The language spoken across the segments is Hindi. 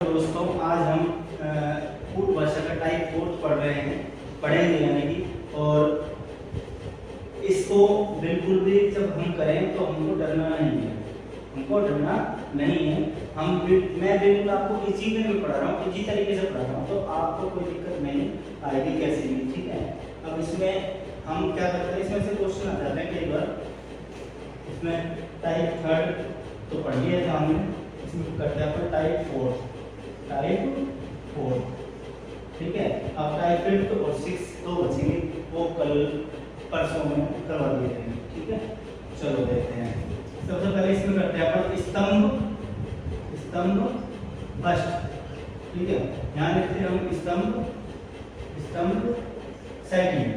दोस्तों आज हम कूट भाषा का टाइप 4 पढ़ेंगे यानी कि, और इसको बिल्कुल भी जब हम करें तो हमको डरना नहीं है, मैं बिल्कुल आपको इसी में भी पढ़ा रहा हूँ, इसी तरीके से पढ़ा रहा हूँ, तो आपको कोई दिक्कत नहीं आएगी कैसे भी, ठीक है। अब इसमें हम क्या करते हैं, इसमें से क्वेश्चन आ जाते हैं कई बार। इसमें टाइप 3 तो पढ़ लिया था हमने, इसमें करते हैं अपन टाइप 4, ठीक है। अब टाइप 5 और 6 तो बचेंगे, वो कल परसों में करवा दिए जाएंगे, ठीक है। चलो देखते हैं। सबसे पहले इसमें करते हैं अपन स्तंभ बस्ट, ठीक है। यहाँ लिखते हैं हम स्तंभ सेटिंग,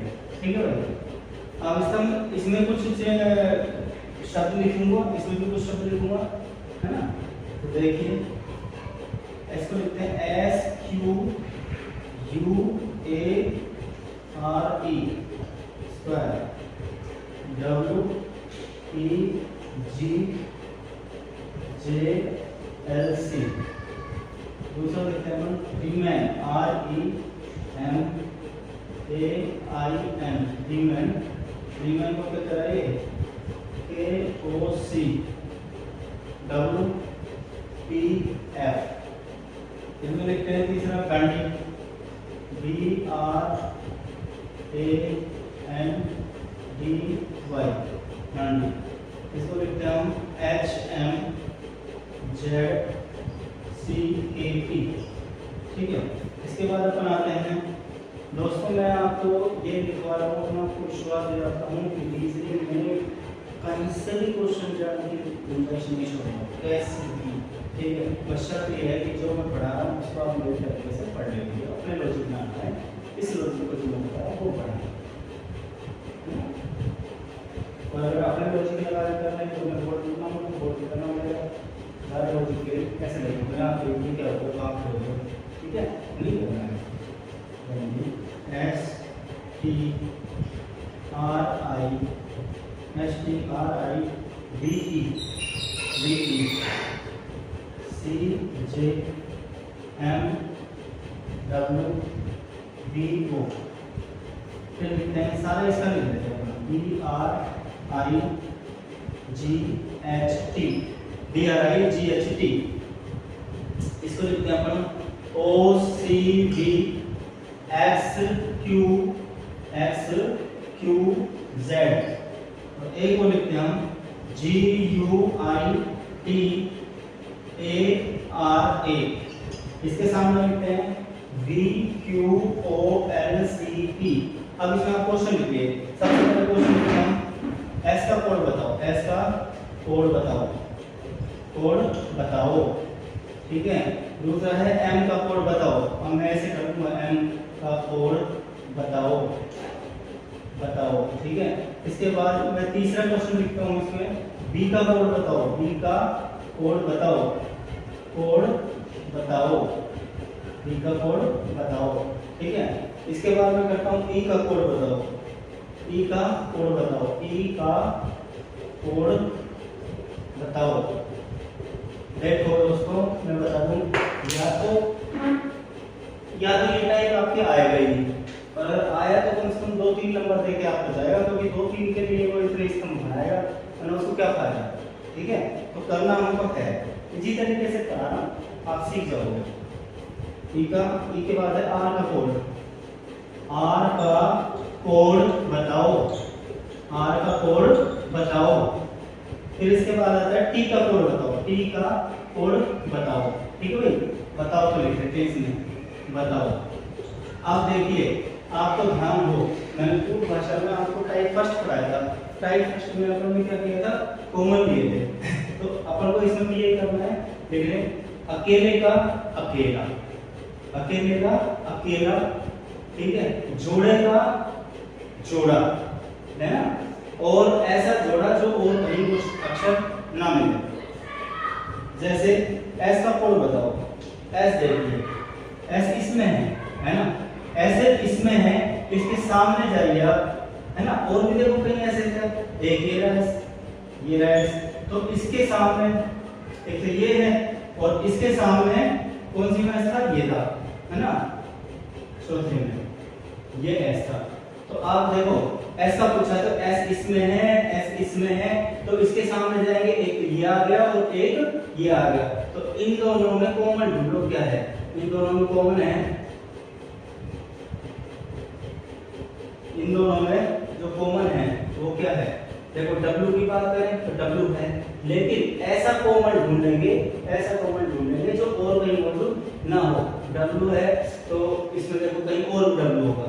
ठीक है भाई। अब स्तंभ, इसमें कुछ शब्द लिखूंगा, इसमें भी कुछ शब्द लिखूंगा, है ना। तो देखिए इसको लिखते हैं SQUARE स्क्वायर, WEGLC। दूसरा लिखते हैं रीमैन, REMAIN, रीमैन को क्या कराइए, KOC, WPF। इसमें लिखते हैं तीसरा गांधी, BRANDY, गांधी। इसको लिखते हैं हम HMZCAP, ठीक है। इसके बाद अपन आते हैं दोस्तों, मैं आपको ये लिखवा रहा हूँ, मैं आपको विश्वास दिलाता हूँ कि इजीली मैंने कहीं से भी क्वेश्चन जानने की गुंजाइश नहीं छोड़ूंगा, कैसे भी, ठीक है। बस शर्त ये है कि जो मैं पढ़ा रहा हूँ उसको आप मेरे तरीके से पढ़ लेंगे, अपने लॉजिक में आता है, इस लॉजिक को जो मैं बता रहा हूँ वो पढ़ेंगे। और अगर अपने लॉजिक में लगा करना है तो मैं बोर्ड लिखना हूँ, बोर्ड करना मेरा सारे लॉजिक के कैसे लिखूँगा, आप देखिए क्या होगा तो आप करोगे, ठीक है। नहीं करना है STRICO, फिर लिखते हैं सारे, इसका लिख देते हैं DRIGHT, इसको लिखते हैं अपन OCVXQZ, और एक को लिखते हैं हम GUITARA, इसके सामने लिखते हैं VQOLCP। अब इसमें आप क्वेश्चन लिखिए, सबसे पहले क्वेश्चन लिखते हैं S का कोड बताओ, ठीक है। दूसरा है M का कोड बताओ, अब मैं ऐसे करूंगा, M का कोड बताओ, ठीक है। इसके बाद मैं तीसरा क्वेश्चन लिखता हूँ, इसमें B का कोड बताओ, ठीक है। इसके बाद मैं करता हूँ E का कोड बताओ, देखो दोस्तों मैं बता दूं, या तो ये टाइप आपके आएगा ही, और अगर आया तो कम से कम 2-3 नंबर देके आपको जाएगा, क्योंकि 2-3 के लिए वो इतना स्तंभ बनाएगा और उसको क्या फायदा, ठीक है। तो करना हमको है इसी तरीके से कराना, आप सीख जाओगे। ई के बाद है R का कोड बताओ, फिर इसके बाद आता है T का कोड बताओ, ठीक है भाई। बताओ तो लिख देते हैं इसमें, बताओ। आप देखिए, आपको ध्यान हो, मैंने कूट भाषा में आपको टाइप फर्स्ट पढ़ाया था, टाइप फर्स्ट में अपन ने क्या किया था, कॉमन लिए थे। तो अपन को इसमें भी यही करना है, देख लें, अकेले का अकेला, ठीक है। जोड़े का जोड़ा, है ना, और ऐसा जोड़ा जो और कहीं कुछ अक्षर ना मिले। जैसे S का कोड बताओ, S देखिए, S इसमें है ना, ऐसे इसमें है, इसके सामने जाइए आप, है ना। और भी देखो कहीं ऐसे है, एक ये रहा है, तो इसके सामने एक तो ये है और इसके सामने कौन सी में एस था, ये था, है ना, चौथे में ये एस था। तो आप देखो एस का पूछा तो एस इसमें है, एस इसमें है, तो इसके सामने जाएंगे, एक ये आ गया और एक ये आ गया, तो इन दोनों में कॉमन ढूंढो क्या है, इन दोनों में कॉमन है, इन दोनों में जो कॉमन है वो क्या है, देखो W की बात करें तो W है, लेकिन ऐसा कॉमन ढूंढेंगे, ऐसा कॉमन ढूंढेंगे जो और कहीं मौजूद ना हो। W है तो इसमें देखो कहीं और W होगा,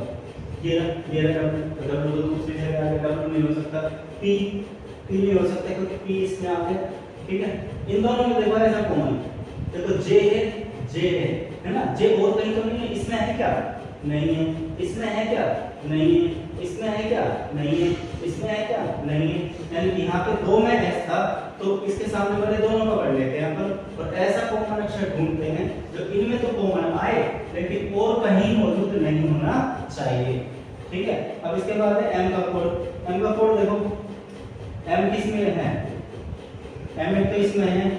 ये W, तो W तो दूसरी जगह आ गया, W नहीं हो सकता, P नहीं हो सकता क्योंकि P इसमें आ गया, ठीक है। इन दोनों में देखो ऐसा कॉमन, देखो J है ना, J और कहीं तो नहीं है, इसमें है क्या, नहीं है, इसमें है क्या, नहीं है, इसमें है क्या, नहीं है, इसमें है क्या, नहीं है, यानी कि यहाँ पे 2 में S था तो इसके सामने वाले दोनों पकड़ लेते हैं पर, और ऐसा कॉमन अक्षर ढूंढते हैं जो इनमें तो कॉमन आए लेकिन और कहीं मौजूद नहीं होना चाहिए, ठीक है। अब इसके बाद है M का कोड, M का कोड देखो, M किस में है, M एक तो इसमें है,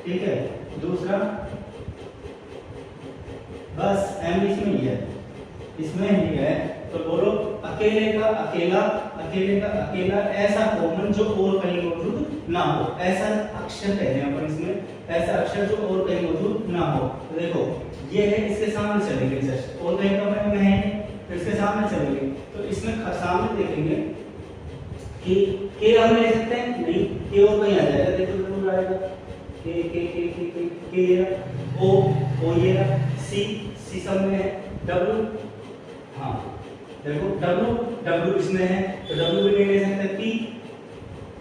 ठीक है, दूसरा बस M इसमें ही है, इसमें ही है, तो बोलो अकेले का अकेला, अकेले का अकेला ऐसा कॉमन जो और कहीं मौजूद ना हो, ऐसा अक्षर कहते हैं अपन इसमें, ऐसा अक्षर जो और कहीं मौजूद ना हो। तो देखो ये है, इसके सामने चलेंगे जस्ट, और कहीं कमरे में है तो इसके सामने चलेंगे, तो इसमें सामने देखेंगे कि के हम ले सकते हैं, नहीं, के और कहीं आ जाएगा, देखो जरूर आएगा, के ओ ये सी सब में है, W, हाँ देखो W इसमें है तो W भी नहीं ले सकते,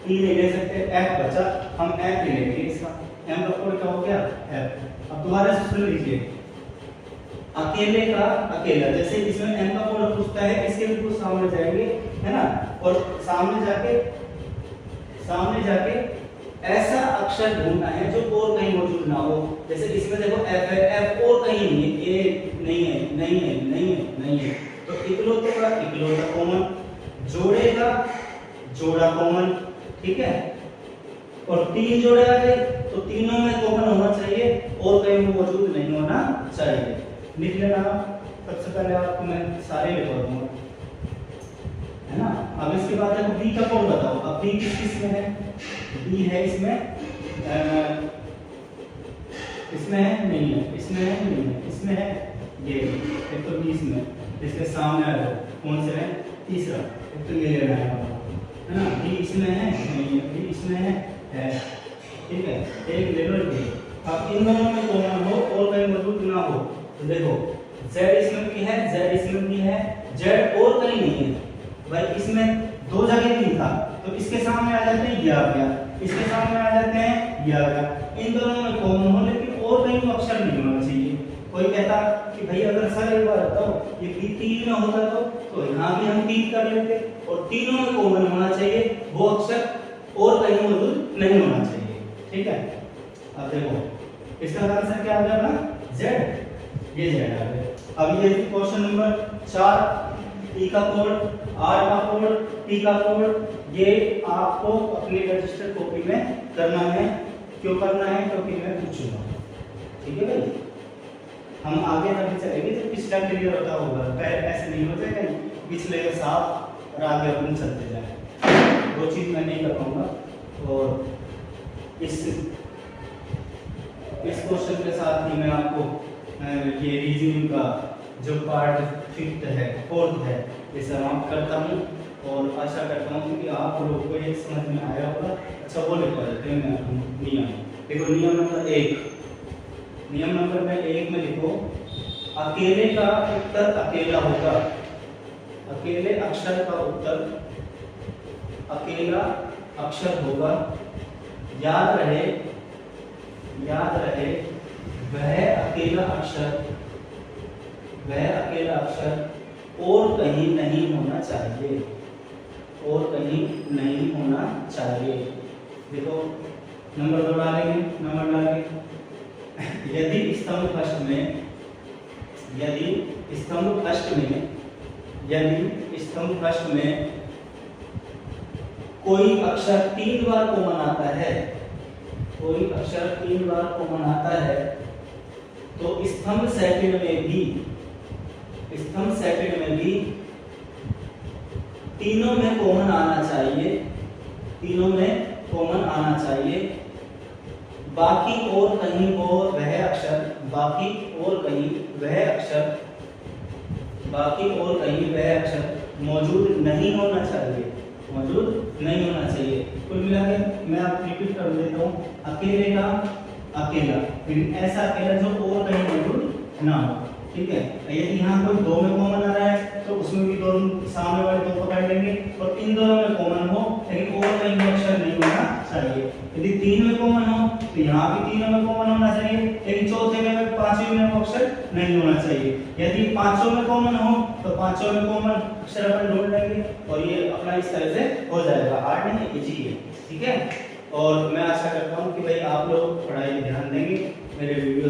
P नहीं ले सकते, F बचा, हम F ले लेंगे, इसका M का कोड क्या हो गया, F। अब दोबारा से सुन लीजिए, अकेले का अकेला, जैसे इसमें M का कोड पूछता है, इसके बिल्कुल सामने जाएंगे, है ना, और सामने जाके ऐसा अक्षर ढूंढना है जो और कहीं मौजूद ना हो, जैसे इसमें देखो F है, F और कहीं नहीं है, A नहीं है, तो इकलौते का इकलौता कॉमन, जोड़े का जोड़ा कॉमन, ठीक है, और 3 जोड़े आ गए तो तीनों में कॉमन होना चाहिए और कहीं मौजूद नहीं होना चाहिए। लिख लेना, सबसे पहले आपको मैं सारे लिखवा दूंगा, है ना। अब इसके बाद देखो B का कोड बताओ, अब B किस में है, B है इसमें है नहीं है, इसमें है नहीं है, इसमें है ये, एक तो 20 में, इसके सामने आ जाओ, कौन से है, तीसरा, एक तो ये लेना है ना, B इसमें है नहीं है, B इसमें है, ठीक है, एक लेवल B। अब इन दोनों में कॉमन हो और कहीं मौजूद ना हो, तो देखो Z इसमें भी है, Z इसमें भी है, Z और कहीं नहीं है, भाई इसमें 2 जगह भी था तो इसके सामने आ जाते हैं, ये आ गया, इसके सामने आ जाते हैं, ये आ गया, इन दोनों में कॉमन हो लेकिन और कहीं वो अक्षर नहीं होना चाहिए। कोई कहता कि भाई अगर सर एक बार बताओ ये B 3 में होता तो यहाँ भी हम 3 कर लेते, और तीनों में कॉमन होना चाहिए, वो अक्षर और कहीं मौजूद नहीं होना चाहिए, ठीक है। अब देखो इसका आंसर क्या आ गया ना, Z, ये Z आ गया। अब ये क्वेश्चन नंबर 4, E का कोड, R का कोड, T का कोड, ये आपको अपनी रजिस्टर कॉपी में करना है। क्यों करना है, क्योंकि मैं पूछूंगा, ठीक है भाई। हम आगे तभी चलेंगे जब पिछला क्लियर होता होगा, पहले ऐसे नहीं हो जाएगा, पिछले के साथ और आगे अपन चलते जाए, वो चीज़ मैं नहीं कर पाऊंगा। और इस क्वेश्चन के साथ ही मैं आपको ये रीजनिंग का जो पार्ट 5th है, 4th है, ये समाप्त करता हूँ और आशा करता हूँ कि आप लोगों को ये समझ में आया होगा। अच्छा वो लिखवा देते हैं मैं नियम, देखो नियम नंबर 1, नियम नंबर 1 में लिखो, अकेले का उत्तर अकेला होगा, अकेले अक्षर का उत्तर अकेला अक्षर होगा, याद रहे वह अकेला अक्षर और कहीं नहीं होना चाहिए, और कहीं नहीं होना चाहिए। देखो नंबर 2 डालेंगे, नंबर डालेंगे, यदि स्तंभ कष्ट में कोई अक्षर 3 बार कॉमन आता है, कोई अक्षर 3 बार कॉमन आता है, तो स्तंभ सेकंड में भी तीनों में कॉमन आना चाहिए, तीनों में कॉमन आना चाहिए। बाकी और कहीं वह अक्षर मौजूद नहीं होना चाहिए, कुल मिला के मैं आप रिपीट कर देता हूँ, अकेले का अकेला, फिर ऐसा अकेला जो और कहीं मौजूद ना हो, ठीक है। यदि यहाँ कोई दो में कॉमन आ रहा है तो उसमें भी दोनों सामने वाले दो पकड़ लेंगे, और इन दोनों में कॉमन हो लेकिन और कहीं भी अक्षर नहीं होना चाहिए। यदि तीन में कॉमन हो तो यहाँ भी तीनों में कॉमन होना चाहिए, लेकिन चौथे में पांचवें में वो अक्षर नहीं होना चाहिए। यदि पांचों में कॉमन हो तो पांचों में कॉमन अक्षर अपन ढूंढ लेंगे, और ये अपना इस तरह से हो जाएगा, हार्ड नहीं, इजी है, ठीक है। और मैं आशा करता हूँ कि भाई आप लोग पढ़ाई में ध्यान देंगे, मेरे वीडियो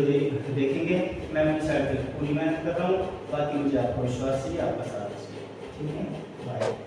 देखेंगे, मैं अपनी साइड से पूरी मेहनत कर रहा हूँ, बाकी मुझे आपका विश्वास चाहिए, आपका साथ चाहिए, ठीक है। बाय।